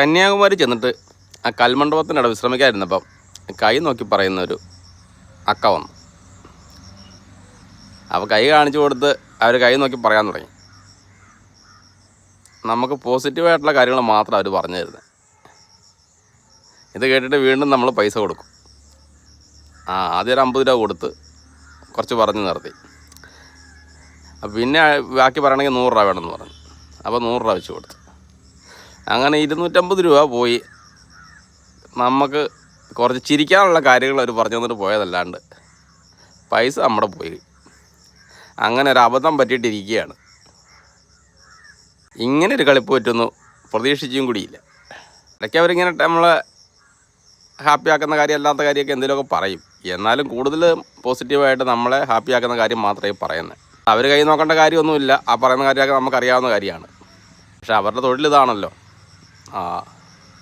കന്യാകുമാരി ചെന്നിട്ട് ആ കൽമണ്ഡപത്തിനവിടെ വിശ്രമിക്കാതിരുന്നപ്പം കൈ നോക്കി പറയുന്നൊരു അക്ക വന്നു. അപ്പോൾ കൈ കാണിച്ചു കൊടുത്ത് അവർ കൈ നോക്കി പറയാൻ തുടങ്ങി. നമുക്ക് പോസിറ്റീവായിട്ടുള്ള കാര്യങ്ങൾ മാത്രം അവർ പറഞ്ഞു തരുന്നത്. ഇത് കേട്ടിട്ട് വീണ്ടും നമ്മൾ പൈസ കൊടുക്കും. ആദ്യം ഒരു 50 രൂപ കൊടുത്ത് കുറച്ച് പറഞ്ഞ് നിർത്തി. പിന്നെ ബാക്കി പറയണമെങ്കിൽ 100 രൂപ വേണമെന്ന് പറഞ്ഞു. അപ്പോൾ 100 രൂപ വെച്ച് കൊടുത്തു. അങ്ങനെ 250 രൂപ പോയി. നമുക്ക് കുറച്ച് ചിരിക്കാനുള്ള കാര്യങ്ങൾ അവർ പറഞ്ഞു തന്നിട്ട് പോയതല്ലാണ്ട് പൈസ നമ്മുടെ പോയി. അങ്ങനെ ഒരു അബദ്ധം പറ്റിയിട്ടിരിക്കുകയാണ്. ഇങ്ങനെ ഒരു കളിപ്പ് പറ്റുമെന്ന് പ്രതീക്ഷിച്ചും കൂടിയില്ല. ഇടയ്ക്ക് അവരിങ്ങനെ നമ്മളെ ഹാപ്പിയാക്കുന്ന കാര്യം അല്ലാത്ത കാര്യമൊക്കെ എന്തെങ്കിലുമൊക്കെ പറയും. എന്നാലും കൂടുതൽ പോസിറ്റീവായിട്ട് നമ്മളെ ഹാപ്പിയാക്കുന്ന കാര്യം മാത്രമേ പറയുന്നത്. അവർ കൈ നോക്കേണ്ട കാര്യമൊന്നുമില്ല. ആ പറയുന്ന കാര്യമൊക്കെ നമുക്കറിയാവുന്ന കാര്യമാണ്. പക്ഷെ അവരുടെ തൊഴിലിതാണല്ലോ.